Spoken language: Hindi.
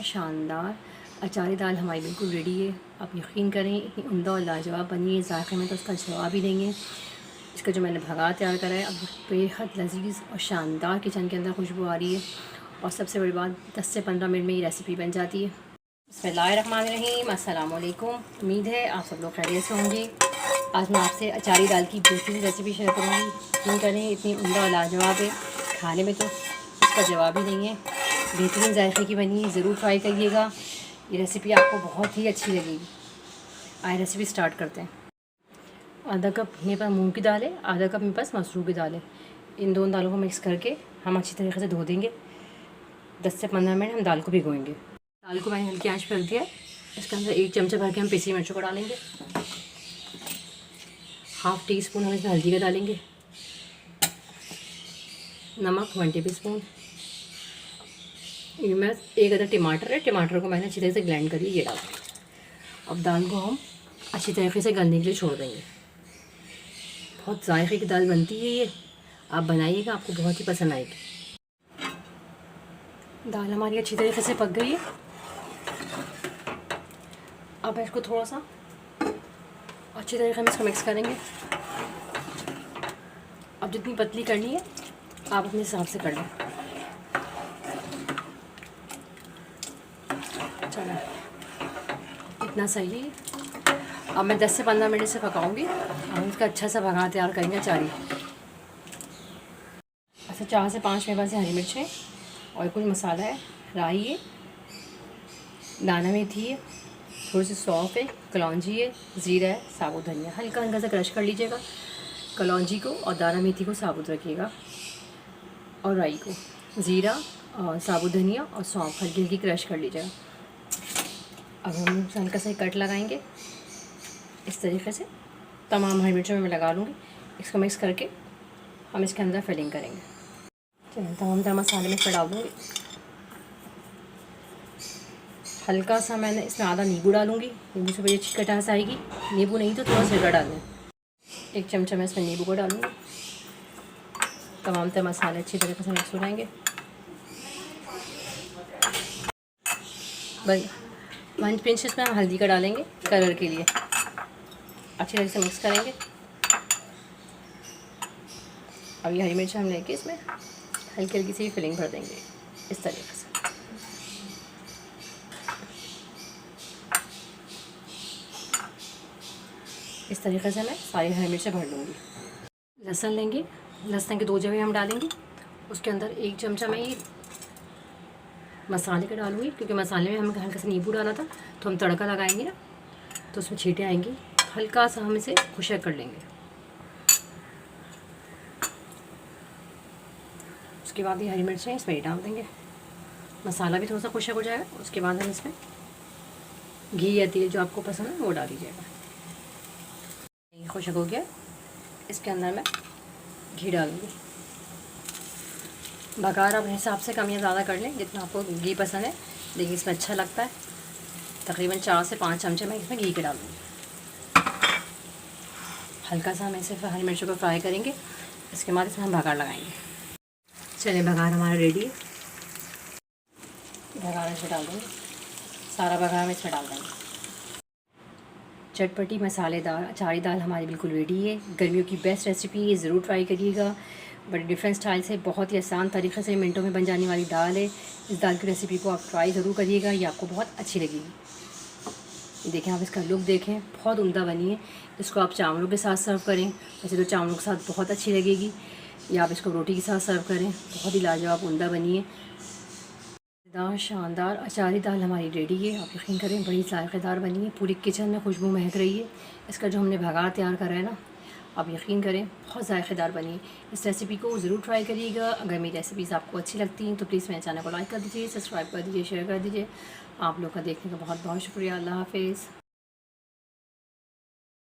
शानदार अचारी दाल हमारी बिल्कुल रेडी है। आप यकीन करें इतनी उम्दा और लाजवाब बनी है, ज़ायक़े में तो उसका जवाब ही नहीं है। इसका जो मैंने भगा तैयार करा है, अब बेहद लजीज़ और शानदार किचन के अंदर खुशबू आ रही है। और सबसे बड़ी बात 10 से 15 मिनट में ये रेसिपी बन जाती है। बिस्मिल्लाहिर्रहमानिर्रहीम, अस्सलाम वालेकुम। उम्मीद है आप सब लोग खैरियत से होंगे। आज मैं आपसे अचारी दाल की बेहतरीन रेसिपी शेयर करूँगी। यकीन करें इतनी उम्दा और लाजवाब है, खाने में तो इसका जवाब ही नहीं है। बेहतरीन जायके की बनी है, ज़रूर ट्राई करिएगा। ये रेसिपी आपको बहुत ही अच्छी लगेगी। आइए रेसिपी स्टार्ट करते हैं। आधा कप मेरे पास मूंग की दाल है, आधा कप मेरे पास मसूर की दाल है। इन दोनों दालों को मिक्स करके हम अच्छी तरीके से धो देंगे। 10 से 15 मिनट हम दाल को भिगोएंगे। दाल को मैंने हल्की आंच पर रख दिया है। इसके अंदर 1 चमचा भर के हम पिसी मिर्चों को डालेंगे। हाफ़ टी स्पून हम इसमें हल्दी का डालेंगे। नमक 1 टेबल स्पून। मैं 1 अदर टमाटर है, टमाटर को मैंने अच्छी तरह से ग्राइंड करिए, ये डाल देंगे। अब दाल को हम अच्छी तरीके से गलने के लिए छोड़ देंगे। बहुत जायके की दाल बनती है ये, आप बनाइएगा, आपको बहुत ही पसंद आएगी। दाल हमारी अच्छी तरीके से पक गई है। अब इसको थोड़ा सा अच्छी तरीके से इसको मिक्स करेंगे। अब जितनी पतली करनी है आप अपने हिसाब से कर लें। चलो इतना सही है। अब मैं 10 से 15 मिनट से पकाऊंगी। हम इसका अच्छा सा भगा तैयार करेंगे अचारी। अच्छा 4 से 5 मेरे पास हरी मिर्च है और कुछ मसाला है। राई है, दाना मेथी है, थोड़ी सी सौंफ है, कलौंजी है, ज़ीरा है, साबुत धनिया। हल्का हल्का सा क्रश कर लीजिएगा कलौंजी को और दाना मेथी को साबुत रखिएगा और राई को, ज़ीरा और साबुत धनिया और सौंफ हल्की हल्की क्रश कर लीजिएगा। अब हम हल्का सा कट लगाएंगे इस तरीके से। तमाम हरी मिर्चों में मैं लगा लूँगी। इसको मिक्स करके हम इसके अंदर फिलिंग करेंगे। चलिए तमाम मसाले में डाल दूँगी। हल्का सा मैंने इसमें आधा नींबू डालूँगी, नींबू से बड़ी अच्छी खटास आएगी। नींबू नहीं तो थोड़ा सिरका डालें। 1 चमचा मैं इसमें नींबू को डालूँगी। तमाम मसाले अच्छी तरीके से मिक्स हो जाएंगे। बस 1 पिंच इसमें हम हल्दी का डालेंगे कलर के लिए। अच्छी तरह से मिक्स करेंगे। अब ये हरी मिर्च हम लेके इसमें हल्की हल्की सी फिलिंग भर देंगे इस तरीके से। इस तरीके से मैं सारी हरी मिर्चें भर लूँगी। लहसुन लेंगे, लहसुन के 2 जवे हम डालेंगे। उसके अंदर 1 चमचा मैं ये मसाले का डालूँगी, क्योंकि मसाले में हमने हल्का सा नींबू डाला था, तो हम तड़का लगाएंगे ना तो उसमें छींटे आएंगी। हल्का सा हम इसे खुशक कर लेंगे। उसके बाद ये हरी मिर्चें इसमें डाल देंगे। मसाला भी थोड़ा सा खुशक हो जाएगा। उसके बाद हम इसमें घी या तेल जो आपको पसंद है वो डाल दीजिएगा। खुशक हो गया, इसके अंदर मैं घी डालूँगी। बघार अपने हिसाब से कम या ज़्यादा कर लें, जितना आपको घी पसंद है। देखिए इसमें अच्छा लगता है। तकरीबन 4 से 5 चमचे मैं इसमें घी के डालूँगी। हल्का सा हम इसे हरी मिर्चों को फ्राई करेंगे। इसके बाद इसमें हम बघार लगाएंगे। चलिए बघार हमारा रेडी है। बघार इसमें डाल देंगे, सारा बघार में इसमें डाल देंगे। चटपटी मसालेदार अचारी दाल हमारी बिल्कुल रेडी है। गर्मियों की बेस्ट रेसिपी है, ज़रूर ट्राई करिएगा। बड़े डिफरेंट स्टाइल से, बहुत ही आसान तरीक़े से मिनटों में बन जाने वाली दाल है। इस दाल की रेसिपी को आप ट्राई ज़रूर करिएगा, ये आपको बहुत अच्छी लगेगी। देखें आप इसका लुक देखें, बहुत उम्दा बनी है। इसको आप चावलों के साथ सर्व करें, वैसे तो चावलों के साथ बहुत अच्छी लगेगी, या आप इसको रोटी के साथ सर्व करें। बहुत ही लाजवाब उम्दा बनी है। शानदार अचारी दाल हमारी रेडी है। आप यकीन करें बड़ी जायकेदार बनी है। पूरी किचन में खुशबू महक रही है। इसका जो हमने भगार तैयार करा है ना, आप यकीन करें बहुत जायकेदार बनी है। इस रेसिपी को ज़रूर ट्राई करिएगा। अगर मेरी रेसिपीज़ आपको अच्छी लगती हैं तो प्लीज़ मेरे चैनल को लाइक कर दीजिए, सब्सक्राइब कर दीजिए, शेयर कर दीजिए। आप लोग का देखने का बहुत बहुत शुक्रिया। अल्लाह हाफ़िज़।